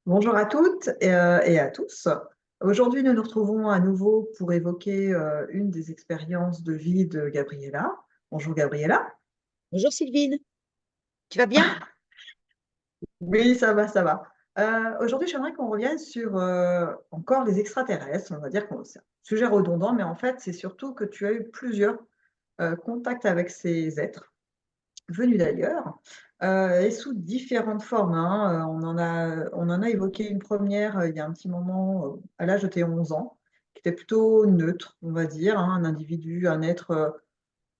Bonjour à toutes et à tous. Aujourd'hui, nous nous retrouvons à nouveau pour évoquer une des expériences de vie de Gabriella. Bonjour Gabriella. Bonjour Sylvine, tu vas bien? Oui, ça va, ça va. Aujourd'hui, j'aimerais qu'on revienne sur encore les extraterrestres. On va dire que c'est un sujet redondant, mais en fait, c'est surtout que tu as eu plusieurs contacts avec ces êtres venus d'ailleurs, et sous différentes formes, hein. On en a évoqué une première, il y a un petit moment, à l'âge de tes 11 ans, qui était plutôt neutre, on va dire, hein, un individu, un être,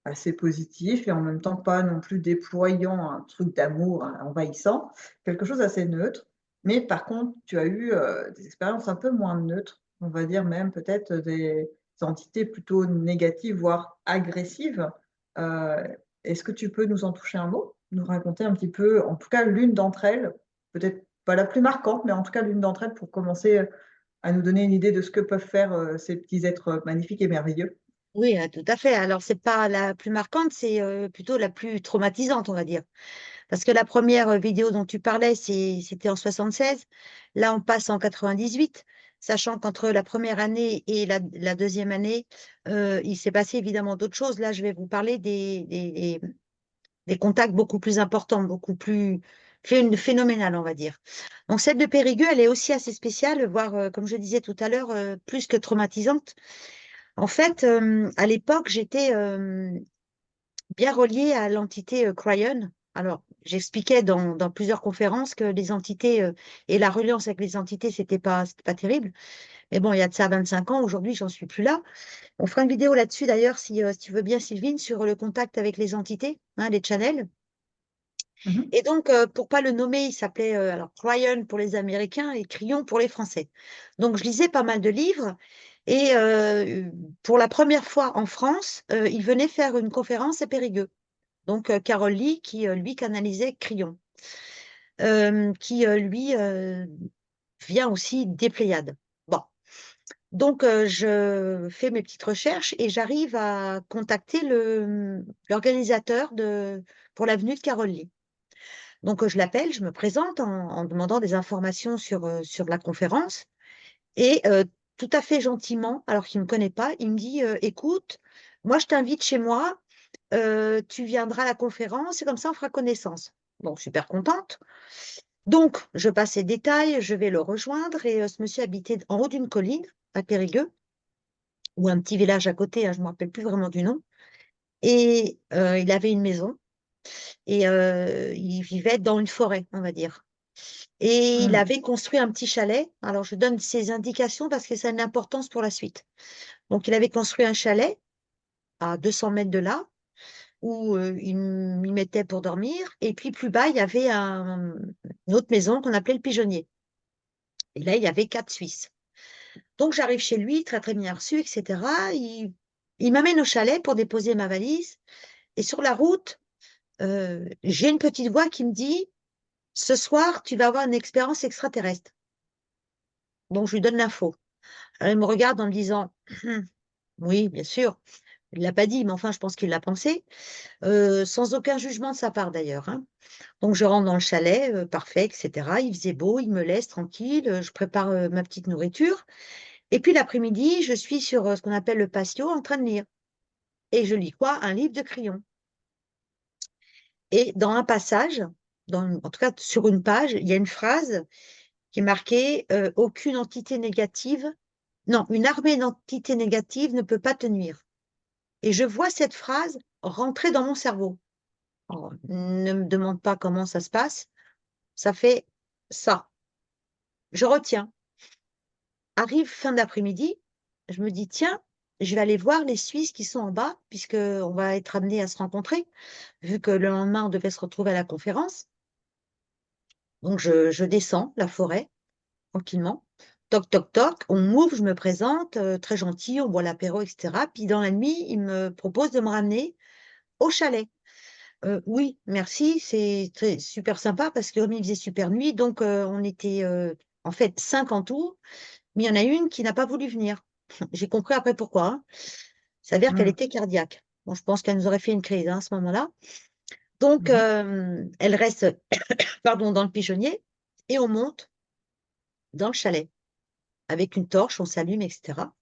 assez positif et en même temps pas non plus déployant un truc d'amour, envahissant, quelque chose d'assez neutre. Mais par contre, tu as eu, des expériences un peu moins neutres, on va dire même peut-être des entités plutôt négatives, voire agressives. Heu, Est-ce que tu peux nous en toucher un mot? Nous raconter un petit peu, en tout cas l'une d'entre elles, peut-être pas la plus marquante, mais en tout cas l'une d'entre elles pour commencer, à nous donner une idée de ce que peuvent faire, ces petits êtres, magnifiques et merveilleux? Oui, tout à fait. Alors, c'est pas la plus marquante, c'est plutôt la plus traumatisante, on va dire. Parce que la première vidéo dont tu parlais, c'était en 76. Là, on passe en 98, sachant qu'entre la première année et la deuxième année, il s'est passé évidemment d'autres choses. Là, je vais vous parler des contacts beaucoup plus importants, beaucoup plus phénoménal, on va dire. Donc, celle de Périgueux, elle est aussi assez spéciale, voire, comme je disais tout à l'heure, plus que traumatisante. En fait, à l'époque, j'étais bien reliée à l'entité Cryon. Alors, j'expliquais dans plusieurs conférences que les entités et la reliance avec les entités, c'était pas terrible. Mais bon, il y a de ça 25 ans. Aujourd'hui, j'en suis plus là. On fera une vidéo là-dessus, d'ailleurs, si tu veux bien, Sylvine, sur le contact avec les entités, hein, les channels. Mmh. Et donc, pour pas le nommer, il s'appelait alors Cryon pour les Américains et Crayon pour les Français. Donc, je lisais pas mal de livres et pour la première fois en France, il venait faire une conférence à Périgueux. Donc, Carole Lee qui, lui, canalisait Crayon, qui, lui, vient aussi des Pléiades. Bon, donc je fais mes petites recherches et j'arrive à contacter l'organisateur pour la venue de Carole Lee. Donc, je l'appelle, je me présente en demandant des informations sur la conférence. Et tout à fait gentiment, alors qu'il ne me connaît pas, il me dit, écoute, moi, je t'invite chez moi, tu viendras à la conférence et comme ça, on fera connaissance. Bon, super contente. Donc, je passe les détails, je vais le rejoindre et ce monsieur habitait en haut d'une colline à Périgueux ou un petit village à côté, hein, je ne me rappelle plus vraiment du nom. Et il avait une maison et il vivait dans une forêt, on va dire. Et il Mmh. avait construit un petit chalet. Alors, je donne ces indications parce que ça a une importance pour la suite. Donc, il avait construit un chalet à 200 mètres de là, où il m'y mettait pour dormir. Et puis, plus bas, il y avait une autre maison qu'on appelait le pigeonnier. Et là, il y avait 4 Suisses. Donc, j'arrive chez lui, très, très bien reçu, etc. Il m'amène au chalet pour déposer ma valise. Et sur la route, j'ai une petite voix qui me dit, ce soir, tu vas avoir une expérience extraterrestre. Donc, je lui donne l'info. Alors, il me regarde en me disant, oui, bien sûr. Il l'a pas dit, mais enfin, je pense qu'il l'a pensé, sans aucun jugement de sa part d'ailleurs, hein. Donc, je rentre dans le chalet, parfait, etc. Il faisait beau, il me laisse tranquille, je prépare ma petite nourriture. Et puis l'après-midi, je suis sur ce qu'on appelle le patio en train de lire. Et je lis quoi? Un livre de crayon. Et dans un passage, en tout cas sur une page, il y a une phrase qui est marquée aucune entité négative, non, une armée d'entités négatives ne peut pas te nuire. Et je vois cette phrase rentrer dans mon cerveau. Alors, ne me demande pas comment ça se passe. Ça fait ça. Je retiens. Arrive fin d'après-midi, je me dis, tiens, je vais aller voir les Suisses qui sont en bas, puisque on va être amenés à se rencontrer, vu que le lendemain, on devait se retrouver à la conférence. Donc, je descends la forêt, tranquillement. Toc, toc, toc, on m'ouvre, je me présente, très gentil, on boit l'apéro, etc. Puis dans la nuit, il me propose de me ramener au chalet. Oui, merci, super sympa parce que comme il faisait super nuit, donc on était en fait 5 en tout, mais il y en a une qui n'a pas voulu venir. J'ai compris après pourquoi, hein. Il s'avère qu'elle Mmh. était cardiaque. Bon, je pense qu'elle nous aurait fait une crise, hein, à ce moment-là. Donc, Mmh. elle reste, pardon, dans le pigeonnier et on monte. dans le chalet avec une torche, on s'allume, etc.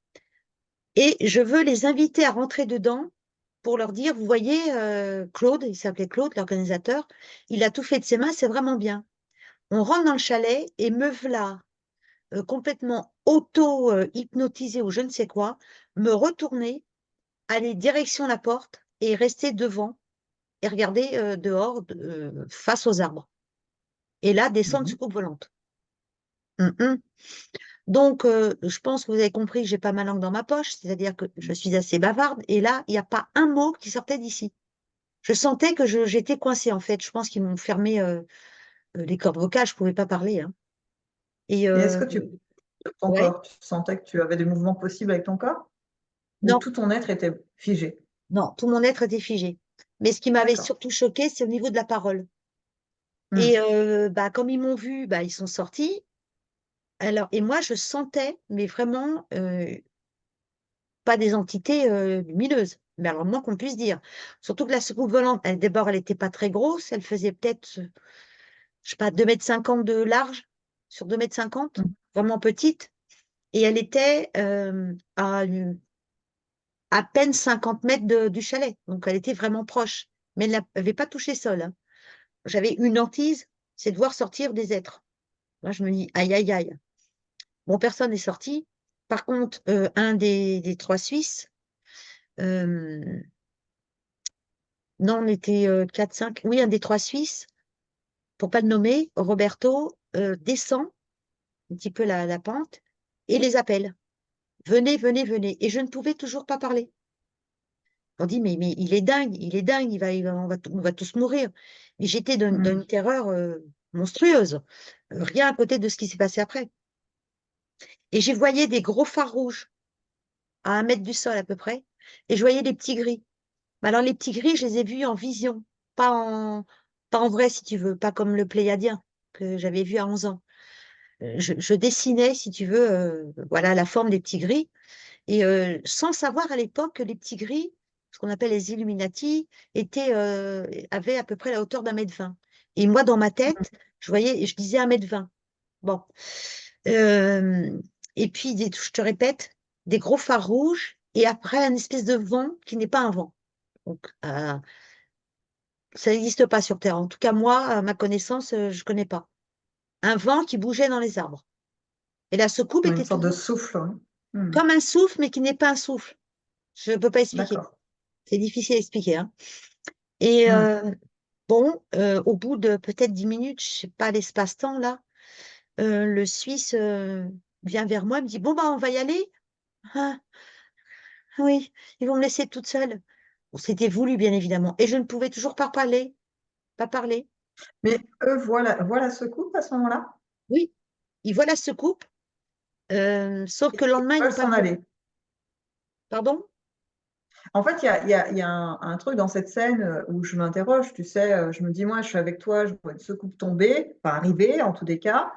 Et je veux les inviter à rentrer dedans pour leur dire, vous voyez, Claude, il s'appelait Claude, l'organisateur, il a tout fait de ses mains, c'est vraiment bien. On rentre dans le chalet et me voilà complètement auto-hypnotisée ou je ne sais quoi, me retourner, aller direction la porte et rester devant et regarder dehors face aux arbres. Et là, descendre Mhm. soucoupe volante. Mhm. Donc, je pense que vous avez compris que j'ai pas ma langue dans ma poche, c'est-à-dire que je suis assez bavarde. Et là, il n'y a pas un mot qui sortait d'ici. Je sentais que j'étais coincée, en fait. Je pense qu'ils m'ont fermé les cordes vocales, je ne pouvais pas parler, hein. Et Et est-ce que ton ouais, corps, tu sentais que tu avais des mouvements possibles avec ton corps ou non, tout ton être était figé? non, tout mon être était figé. Mais ce qui m'avait D'accord. surtout choqué, c'est au niveau de la parole. Hmm. Et bah, comme ils m'ont vu, bah, ils sont sortis. Alors, et moi, je sentais, mais vraiment, pas des entités lumineuses. Mais alors, moins qu'on puisse dire. Surtout que la soucoupe volante, d'abord, elle n'était pas très grosse. Elle faisait peut-être, je sais pas, 2,50 m de large sur 2,50 m, Hmm. vraiment petite. Et elle était à peine 50 mètres du chalet. Donc, elle était vraiment proche. Mais elle n'avait pas touché sol, hein. J'avais une hantise, c'est de voir sortir des êtres. Là, je me dis, aïe, aïe, aïe. Bon, personne n'est sorti. Par contre, un des trois Suisses, euh, non, on était 4-5, oui, un des trois Suisses, pour pas le nommer, Roberto, descend un petit peu la pente et les appelle. Venez, venez, venez. Et je ne pouvais toujours pas parler. On dit, mais il est dingue, on va tous mourir. Mais j'étais dans Hmm. une terreur monstrueuse, rien à côté de ce qui s'est passé après. Et je voyais des gros phares rouges à 1 mètre du sol à peu près, et je voyais des petits gris. Mais alors les petits gris, je les ai vus en vision, pas en vrai si tu veux, pas comme le Pléiadien que j'avais vu à 11 ans. Je dessinais, si tu veux, voilà la forme des petits gris, et sans savoir à l'époque que les petits gris, ce qu'on appelle les Illuminati, avaient à peu près la hauteur d'1,20 m. Et moi, dans ma tête, je disais 1,20 m. Bon. Euh, et puis, je te répète, des gros phares rouges et après un espèce de vent qui n'est pas un vent. Donc, ça n'existe pas sur Terre. En tout cas, moi, à ma connaissance, je ne connais pas. Un vent qui bougeait dans les arbres. Et la secoupe Une était sorte de toujours souffle. Oui. Hmm. comme un souffle, mais qui n'est pas un souffle. Je ne peux pas expliquer. D'accord. C'est difficile à expliquer, hein. Et Hmm. bon, au bout de peut-être 10 minutes, je ne sais pas l'espace-temps là, le Suisse vient vers moi et me dit, bon, bah, on va y aller. Ah, oui, ils vont me laisser toute seule. Bon, c'était voulu, bien évidemment. Et je ne pouvais toujours pas parler. Pas parler. Mais eux voient la secoupe à ce moment-là Oui, ils voient la secoupe, sauf que le et lendemain, ils n'ont veulent pas s'en pu. aller. Pardon? En fait, il y a un truc dans cette scène où je m'interroge, tu sais, je me dis, moi, je suis avec toi, je vois une secoupe tomber, enfin arriver en tous les cas.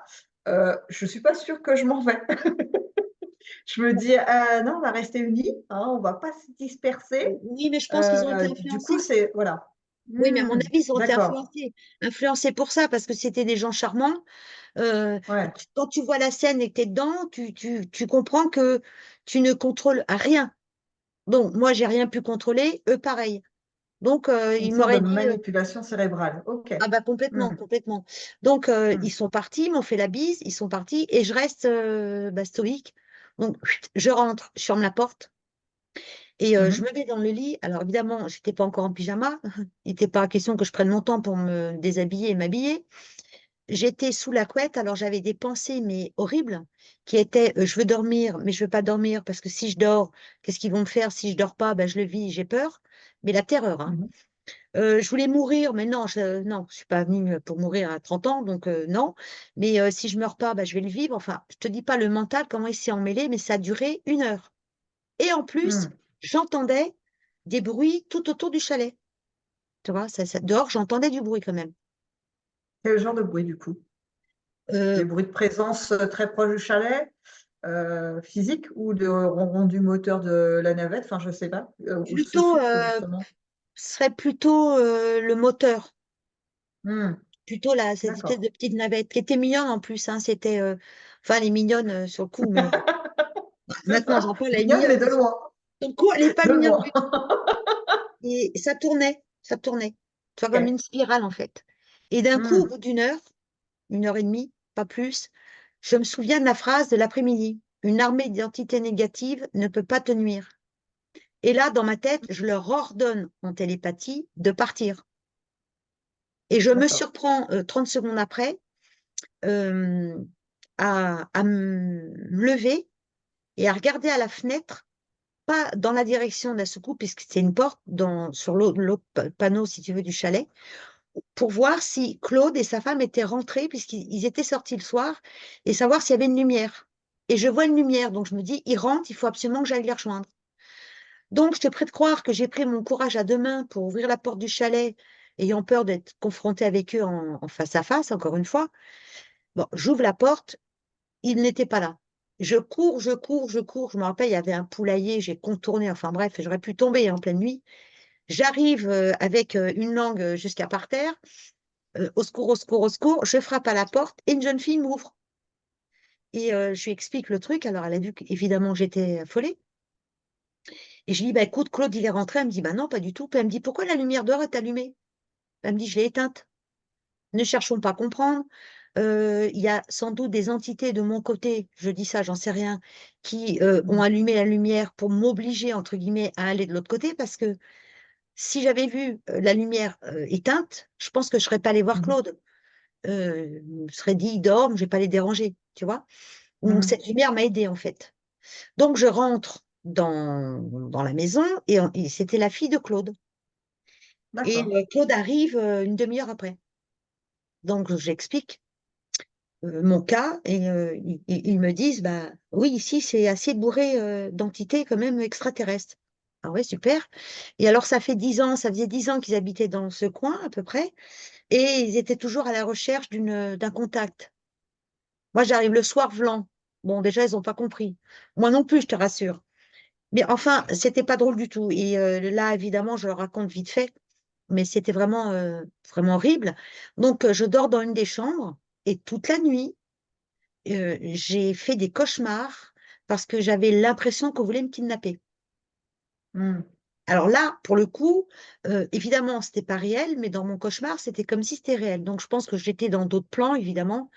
Je suis pas sûre que je m'en vais. Je me dis, non, on va rester unis, hein, on va pas se disperser. Oui, mais je pense qu'ils ont été Du coup, influencés. c'est, voilà. Oui, mais à mon Hmm, avis, ils ont été d'accord, influencés. Influencés pour ça, parce que c'était des gens charmants. ouais, Quand tu vois la scène et que tu es dedans, tu comprends que tu ne contrôles rien. Donc, moi, j'ai rien pu contrôler, eux, pareil. Donc, une ils sorte de m'auraient dit, manipulation cérébrale. Ok. ah bah Hmm, complètement, complètement. Donc, hmm, ils sont partis, ils m'ont fait la bise, ils sont partis, et je reste bah, stoïque. Donc, chut, je rentre, je ferme la porte, et je mhm, me mets dans le lit. Alors, évidemment, je n'étais pas encore en pyjama. Il n'était pas question que je prenne mon temps pour me déshabiller et m'habiller. J'étais sous la couette, alors j'avais des pensées, mais horribles, qui étaient, je veux dormir, mais je veux pas dormir, parce que si je dors, qu'est-ce qu'ils vont me faire? Si je dors pas, ben, je le vis, j'ai peur. Mais la terreur, hein. mhm, Je voulais mourir, mais non, non, je suis pas venue pour mourir à 30 ans, donc non. Mais si je meurs pas, bah, je vais le vivre. Enfin, je te dis pas le mental, comment il s'est emmêlé, mais ça a duré 1 heure. Et en plus, hmm. j'entendais des bruits tout autour du chalet. Tu vois, dehors, j'entendais du bruit quand même. Quel genre de bruit, du coup? Euh, Des bruits de présence très proches du chalet, physique, ou de ronron du moteur de la navette, enfin, je sais pas, où se plutôt, souffle, justement. ce serait plutôt le moteur. Hmm, Plutôt là, cette espèce d'accord. de petite navette qui était mignonne en plus, hein. C'était Enfin, elle est mignonne sur le coup, mais C'est maintenant ça. j'en parle, elle est Mignonne, mignonne. mais de loin. Sur le coup, elle n'est pas De mignonne loin. du tout. Et ça tournait, ça tournait. Tu vois, comme Ok. une spirale en fait. Et d'un coup, au Hmm. bout d'une heure et demie, pas plus, je me souviens de la phrase de l'après-midi. Une armée d'identités négatives ne peut pas te nuire. Et là, dans ma tête, je leur ordonne en télépathie de partir. Et je me D'accord. surprends 30 secondes après euh, à me lever et à regarder à la fenêtre, pas dans la direction de la soucoupe, puisque c'est une porte sur l'autre panneau, si tu veux, du chalet, pour voir si Claude et sa femme étaient rentrés, puisqu'ils étaient sortis le soir, et savoir s'il y avait une lumière. Et je vois une lumière, donc je me dis, ils rentrent, il faut absolument que j'aille les rejoindre. Donc, je te prie de croire que j'ai pris mon courage à deux mains pour ouvrir la porte du chalet, ayant peur d'être confrontée avec eux en face à face, encore une fois. Bon, j'ouvre la porte, ils n'étaient pas là. Je cours, je cours, je cours. Je me rappelle, il y avait un poulailler, j'ai contourné, enfin bref, j'aurais pu tomber en pleine nuit. J'arrive avec une langue jusqu'à par terre. Au secours, au secours, au secours. Je frappe à la porte et une jeune fille m'ouvre. Et je lui explique le truc. Alors, elle a vu qu'évidemment, j'étais affolée. Et je lui dis, bah, écoute, Claude, il est rentré. Elle me dit, bah non, pas du tout. Puis elle me dit, pourquoi la lumière dehors est allumée? Elle me dit, je l'ai éteinte. Ne cherchons pas à comprendre. Il y a sans doute des entités de mon côté, je dis ça, j'en sais rien, qui ont Hmm. allumé la lumière pour m'obliger, entre guillemets, à aller de l'autre côté, parce que si j'avais vu la lumière éteinte, je pense que je ne serais pas allée voir Mhm. Claude. Je me serais dit, il dort, je ne vais pas aller déranger, tu vois. Donc Mhm. cette lumière m'a aidée, en fait. Donc je rentre dans la maison et c'était la fille de Claude. Et D'accord. Claude arrive une demi-heure après. Donc j'explique mon cas et ils me disent, bah oui, ici c'est assez bourré d'entités quand même extraterrestres. Ah ouais, super. Et alors ça fait 10 ans, ça faisait 10 ans qu'ils habitaient dans ce coin à peu près, et ils étaient toujours à la recherche d'un contact. Moi j'arrive le soir vlant. Bon, déjà ils n'ont pas compris. Moi non plus, je te rassure. Mais enfin, c'était pas drôle du tout. Et là, évidemment, je le raconte vite fait, mais c'était vraiment horrible. Donc, je dors dans une des chambres et toute la nuit, j'ai fait des cauchemars parce que j'avais l'impression qu'on voulait me kidnapper. Hmm. Alors là, pour le coup, évidemment, c'était pas réel, mais dans mon cauchemar, c'était comme si c'était réel. Donc, je pense que j'étais dans d'autres plans, évidemment,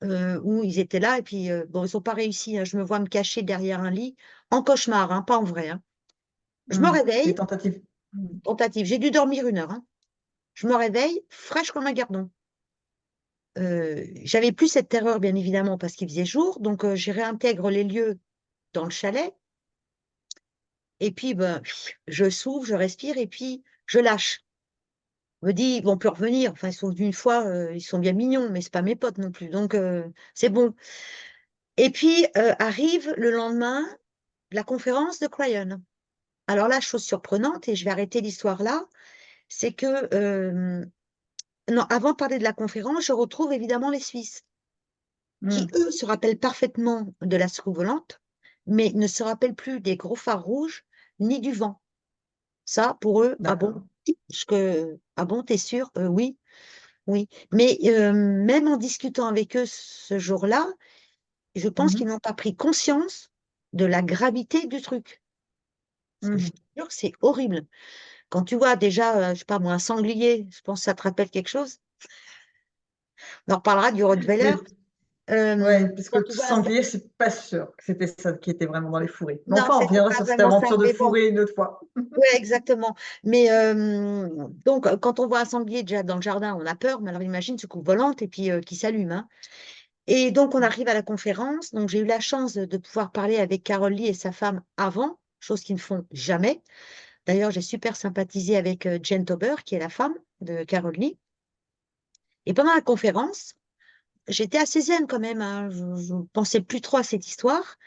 où ils étaient là. Et puis, bon, ils n'ont pas réussi, hein. Je me vois me cacher derrière un lit en cauchemar, hein, pas en vrai, hein. Je me Hmm. réveille, Des tentatives. Hmm. tentative, j'ai dû dormir une heure, hein. Je me réveille, fraîche comme un gardon. J'avais plus cette terreur, bien évidemment, parce qu'il faisait jour. Donc, je réintègre les lieux dans le chalet. Et puis, ben, je souffle, je respire et puis je lâche. Je me dis, ils vont plus revenir. Enfin, ils sont venus une fois, ils sont bien mignons, mais c'est pas mes potes non plus. Donc, c'est bon. Et puis, arrive le lendemain la conférence de Cryon. Alors là, chose surprenante, et je vais arrêter l'histoire là, c'est que, non, avant de parler de la conférence, je retrouve évidemment les Suisses, qui, Hmm. eux, se rappellent parfaitement de la soucoupe volante, mais ne se rappellent plus des gros phares rouges ni du vent. Ça, pour eux, ah bon? D'accord. Ah bon, t'es sûr? Oui, oui. Mais même en discutant avec eux ce jour-là, je pense qu'ils Mhm. n'ont pas pris conscience de la gravité du truc. Parce que je te Mhm. jure que c'est horrible. Quand tu vois déjà, je sais pas moi, un sanglier, je pense que ça te rappelle quelque chose. On en reparlera du Rottweiler. Oui. Ouais, parce que Quand tout tu vois un sanglier, c'est pas sûr que c'était ça qui était vraiment dans les fourrés. Mais non, enfin, on c'était reviendra pas sur cette vraiment ça, aventure de mais bon, fourré une autre fois. ouais, exactement. Mais donc, quand on voit un sanglier déjà dans le jardin, on a peur, mais alors imagine ce coup volante et puis qui s'allume, hein. Et donc, on arrive à la conférence. Donc, j'ai eu la chance de pouvoir parler avec Carole Lee et sa femme avant, chose qu'ils ne font jamais. D'ailleurs, j'ai super sympathisé avec Jen Tauber, qui est la femme de Carole Lee. Et pendant la conférence, j'étais assez zen quand même, hein. Je ne pensais plus trop à cette histoire.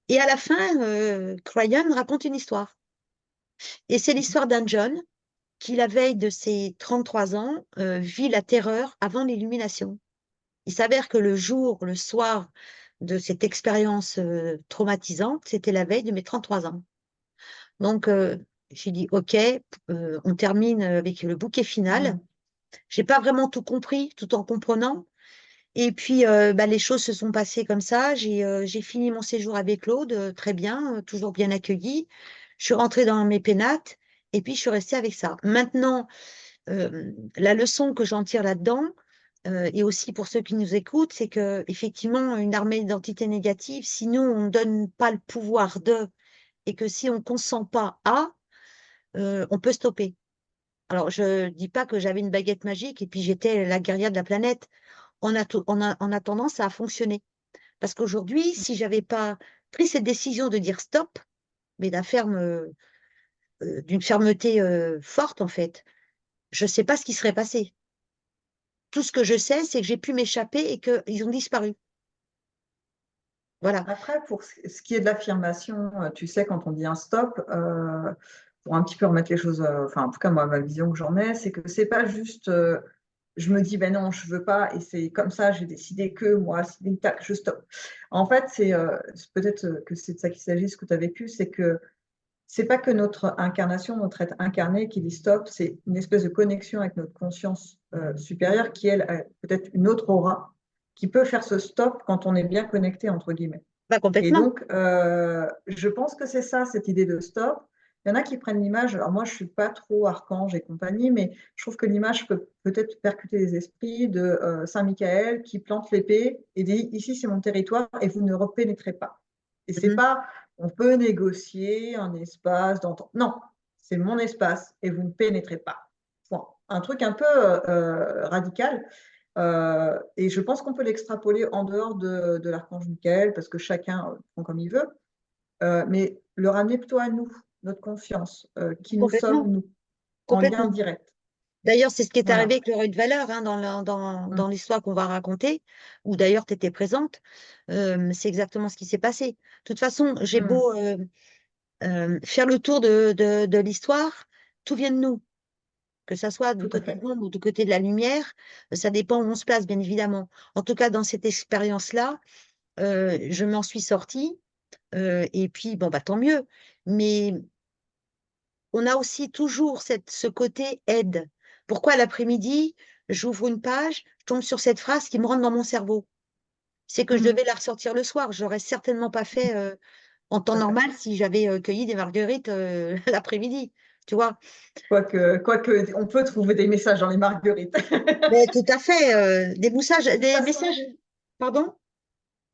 Et à la fin, Cryan raconte une histoire. Et c'est l'histoire d'un John qui, la veille de ses 33 ans, vit la terreur avant l'illumination. Il s'avère que le jour, le soir de cette expérience traumatisante, c'était la veille de mes 33 ans. Donc, j'ai dit, OK, on termine avec le bouquet final. Mhm. J'ai pas vraiment tout compris, tout en comprenant. Et puis, bah, les choses se sont passées comme ça. J'ai fini mon séjour avec Claude, très bien, toujours bien accueilli. Je suis rentrée dans mes pénates et puis je suis restée avec ça. Maintenant, la leçon que j'en tire là-dedans, et aussi pour ceux qui nous écoutent, c'est que effectivement, une armée d'identité négative, si nous, on ne donne pas le pouvoir de, et que si on ne consent pas à, on peut stopper. Alors, je dis pas que j'avais une baguette magique et puis j'étais la guerrière de la planète. On a tendance à fonctionner. Parce qu'aujourd'hui, si j'avais pas pris cette décision de dire stop, mais d'une fermeté forte, en fait, je ne sais pas ce qui serait passé. Tout ce que je sais, c'est que j'ai pu m'échapper et qu'ils ont disparu. Voilà. Après, pour ce qui est de l'affirmation, tu sais, quand on dit un stop, pour un petit peu remettre les choses, enfin, en tout cas, moi, ma vision que j'en ai, c'est que c'est pas juste, je me dis, ben non, je veux pas, et c'est comme ça, j'ai décidé que moi, si tac, je stoppe. En fait, c'est peut-être que c'est de ça qu'il s'agit, ce que tu as vécu, c'est que c'est pas que notre incarnation, notre être incarné qui dit stop, c'est une espèce de connexion avec notre conscience supérieure qui, elle, a peut-être une autre aura, qui peut faire ce stop quand on est bien connecté, entre guillemets. Pas Et complètement. donc, je pense que c'est ça, cette idée de stop. Il y en a qui prennent l'image, alors moi je ne suis pas trop archange et compagnie, mais je trouve que l'image peut peut-être percuter les esprits de Saint Michael qui plante l'épée et dit ici c'est mon territoire et vous ne repénétrez pas. Et c'est Mhm. pas on peut négocier un espace d'entente. Non, c'est mon espace et vous ne pénétrez pas. Point. Un truc un peu radical. Et je pense qu'on peut l'extrapoler en dehors de l'archange Michael, parce que chacun prend comme il veut, mais le ramener plutôt à nous, notre conscience, qui nous sommes Complètement. nous, en lien Complètement. direct. D'ailleurs, c'est ce qui est arrivé Voilà. avec le roi de valeur hein, dans Mm. l'histoire qu'on va raconter, où d'ailleurs tu étais présente. C'est exactement ce qui s'est passé. De toute façon, j'ai Mm. beau faire le tour de l'histoire, tout vient de nous. Que ça soit du Tout à côté de fait. l'ombre ou du côté de la lumière, ça dépend où on se place, bien évidemment. En tout cas, dans cette expérience-là, je m'en suis sortie, et puis, bon, bah, tant mieux. Mais on a aussi toujours ce côté aide. Pourquoi l'après-midi, j'ouvre une page, je tombe sur cette phrase qui me rentre dans mon cerveau? C'est que je Mm. devais la ressortir le soir. Je l'aurais certainement pas fait en temps Tout à fait. normal si j'avais cueilli des marguerites l'après-midi. Tu vois? Quoique, on peut trouver des messages dans les marguerites. Mais tout à fait. De toute Des façon, messages. Pardon?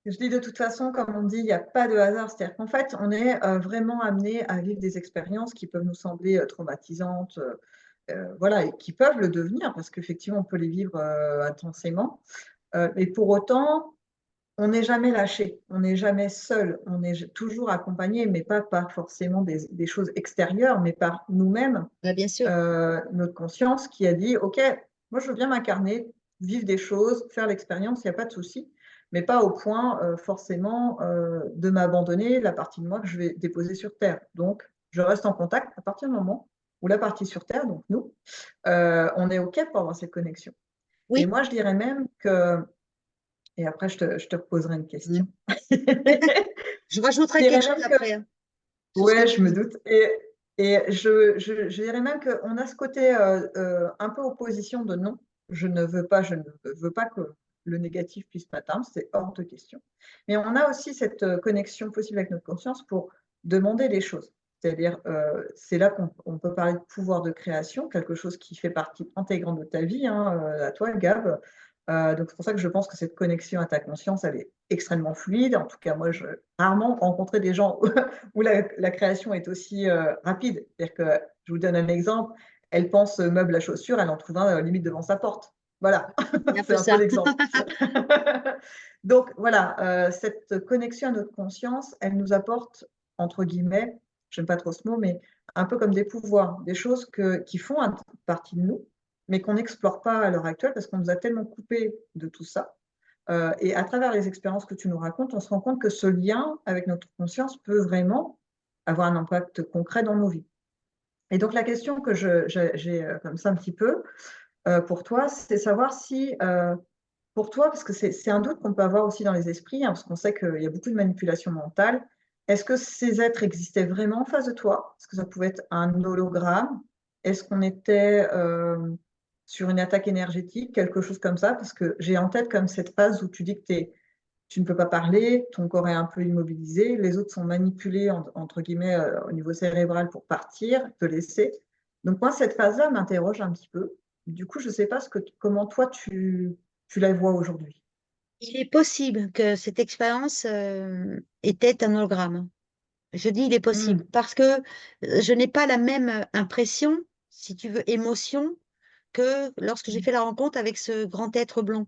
je dis de toute façon, comme on dit, il n'y a pas de hasard. C'est-à-dire qu'en fait, on est vraiment amené à vivre des expériences qui peuvent nous sembler traumatisantes, voilà, et qui peuvent le devenir, parce qu'effectivement, on peut les vivre intensément. Mais pour autant, on n'est jamais lâché, on n'est jamais seul, on est toujours accompagné, mais pas par forcément des choses extérieures, mais par nous-mêmes, Bah, bien sûr. notre conscience qui a dit, OK, moi je veux bien m'incarner, vivre des choses, faire l'expérience, il n'y a pas de souci, mais pas au point forcément de m'abandonner la partie de moi que je vais déposer sur Terre. Donc, je reste en contact à partir du moment où la partie sur Terre, donc nous, on est OK pour avoir cette connexion. Et Oui. moi, je dirais même que, et après je te poserai une question. Mm. Je rajouterai Je quelque dirais chose même que, après hein, sur ce que ouais, tu je me dis. doute. Et je dirais même qu'on a ce côté un peu opposition de non, je ne veux pas que le négatif puisse m'atteindre, c'est hors de question. Mais on a aussi cette connexion possible avec notre conscience pour demander les choses. C'est-à-dire, c'est là qu'on peut parler de pouvoir de création, quelque chose qui fait partie intégrante de ta vie, hein, à toi, Gab. Donc c'est pour ça que je pense que cette connexion à ta conscience, elle est extrêmement fluide. En tout cas, moi, je rarement rencontré des gens où la création est aussi rapide. C'est-à-dire que, je vous donne un exemple, elle pense meuble à chaussures, elle en trouve un limite devant sa porte. Voilà, C'est un c'est peu un peu ça. l'exemple. Donc voilà, cette connexion à notre conscience, elle nous apporte, entre guillemets, j'aime pas trop ce mot, mais un peu comme des pouvoirs, des choses qui font partie de nous, mais qu'on n'explore pas à l'heure actuelle parce qu'on nous a tellement coupés de tout ça. Et à travers les expériences que tu nous racontes, on se rend compte que ce lien avec notre conscience peut vraiment avoir un impact concret dans nos vies. Et donc la question que j'ai comme ça un petit peu pour toi, c'est savoir si pour toi, parce que c'est un doute qu'on peut avoir aussi dans les esprits, hein, parce qu'on sait qu'il y a beaucoup de manipulation mentale. Est-ce que ces êtres existaient vraiment en face de toi? Est-ce que ça pouvait être un hologramme? Est-ce qu'on était sur une attaque énergétique, quelque chose comme ça, parce que j'ai en tête comme cette phase où tu dis que tu ne peux pas parler, ton corps est un peu immobilisé, les autres sont manipulés, entre guillemets, au niveau cérébral pour partir, te laisser. Donc moi, cette phase-là m'interroge un petit peu. Du coup, je ne sais pas comment toi, tu la vois aujourd'hui. Il est possible que cette expérience était un hologramme. Je dis il est possible Hmm, parce que je n'ai pas la même impression, si tu veux, émotion, que lorsque j'ai fait la rencontre avec ce grand être blond.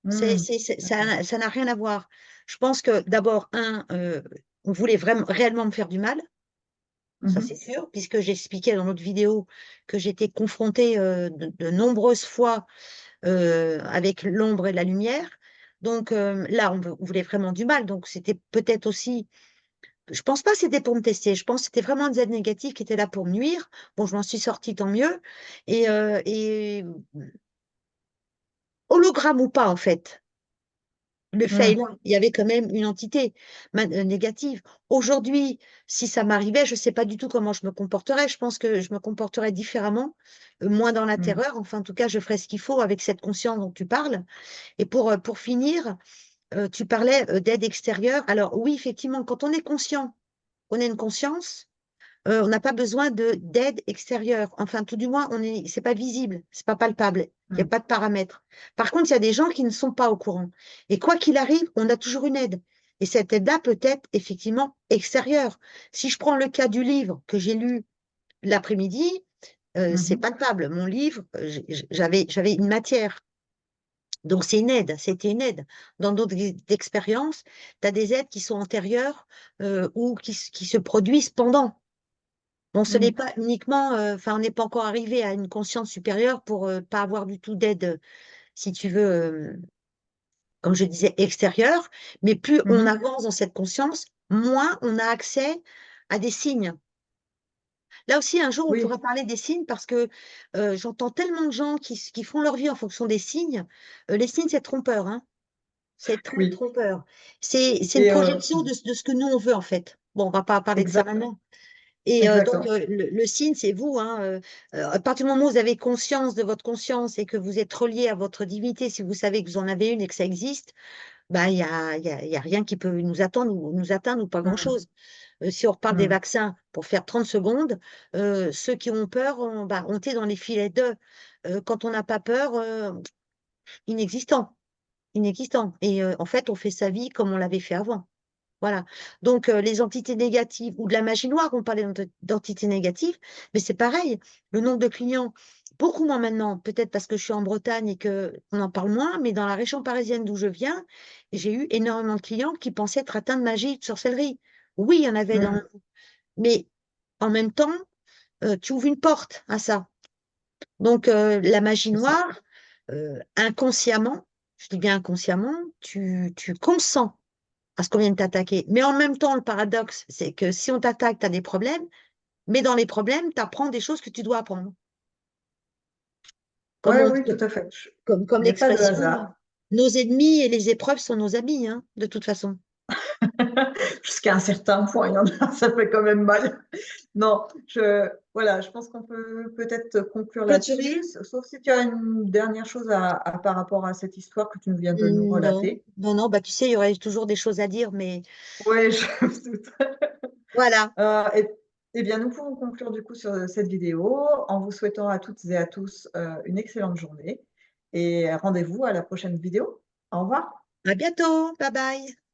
hmm, d'accord. Ça n'a rien à voir. Je pense que d'abord, on voulait vraiment, réellement me faire du mal, ça c'est Mhm, sûr, puisque j'expliquais dans notre vidéo que j'étais confrontée de nombreuses fois avec l'ombre et la lumière. Donc là, on voulait vraiment du mal. Donc c'était peut-être aussi, je pense pas que c'était pour me tester. Je pense que c'était vraiment un Z négatif qui était là pour me nuire. Bon, je m'en suis sortie, tant mieux. Et hologramme ou pas, en fait. Le fait est hmm, là, il y avait quand même une entité négative. Aujourd'hui, si ça m'arrivait, je ne sais pas du tout comment je me comporterais. Je pense que je me comporterais différemment, moins dans la hmm, terreur. Enfin, en tout cas, je ferais ce qu'il faut avec cette conscience dont tu parles. Et pour finir, tu parlais d'aide extérieure. Alors oui, effectivement, quand on est conscient, on a une conscience, on n'a pas besoin de d'aide extérieure. Enfin, tout du moins, c'est pas visible, c'est pas palpable. Il n'y a hmm, pas de paramètres. Par contre, il y a des gens qui ne sont pas au courant. Et quoi qu'il arrive, on a toujours une aide. Et cette aide-là peut être effectivement extérieure. Si je prends le cas du livre que j'ai lu l'après-midi, c'est mhm, palpable. Mon livre, j'avais une matière. Donc, c'est une aide, c'était une aide. Dans d'autres expériences, tu as des aides qui sont antérieures ou qui se produisent pendant. Bon, ce n'est hmm, pas uniquement, enfin, on n'est pas encore arrivé à une conscience supérieure pour pas avoir du tout d'aide, si tu veux, comme je disais, extérieure, mais plus on mhm. avance dans cette conscience, moins on a accès à des signes. Là aussi, un jour, on pourra Oui, parler des signes parce que j'entends tellement de gens qui font leur vie en fonction des signes. Les signes, c'est trompeur, hein. C'est très oui. trompeur. C'est une Et projection de ce que nous, on veut, en fait. Bon, on va pas parler de ça exact, maintenant. Et donc, exactement. le signe, c'est vous, hein, à partir du moment où vous avez conscience de votre conscience et que vous êtes relié à votre divinité, si vous savez que vous en avez une et que ça existe, bah, il y a rien qui peut nous attendre ou nous atteindre ou pas Hmm, grand-chose. Si on reparle des hmm, vaccins, pour faire 30 secondes, ceux qui ont peur, on est dans les filets d'œufs. Quand on n'a pas peur, inexistant, inexistant. Et en fait, on fait sa vie comme on l'avait fait avant. Voilà. Donc, les entités négatives ou de la magie noire, on parlait d'entités négatives, mais c'est pareil. Le nombre de clients, beaucoup moins maintenant, peut-être parce que je suis en Bretagne et que on en parle moins, mais dans la région parisienne d'où je viens, j'ai eu énormément de clients qui pensaient être atteints de magie, de sorcellerie. Oui, il y en avait hmm. mais en même temps, tu ouvres une porte à ça. Donc, la magie C'est ça. noire, inconsciemment, je dis bien inconsciemment, tu consens à ce qu'on vient de t'attaquer. Mais en même temps, le paradoxe, c'est que si on t'attaque, tu as des problèmes, mais dans les problèmes, tu apprends des choses que tu dois apprendre. Comme, Ouais, on, oui, tout à fait. comme Il n'y a pas de l'expression, hasard. nos ennemis et les épreuves sont nos amis, hein, de toute façon. Jusqu'à un certain point, il y en a, ça fait quand même mal. Non, voilà, je pense qu'on peut peut-être conclure là-dessus, Clôturer? sauf si tu as une dernière chose par rapport à cette histoire que tu viens de nous Non, relater. non, non, bah tu sais, il y aurait toujours des choses à dire, mais Oui, je me doute. voilà. Euh, et, eh bien, nous pouvons conclure du coup sur cette vidéo en vous souhaitant à toutes et à tous une excellente journée et rendez-vous à la prochaine vidéo. Au revoir. À bientôt. Bye bye.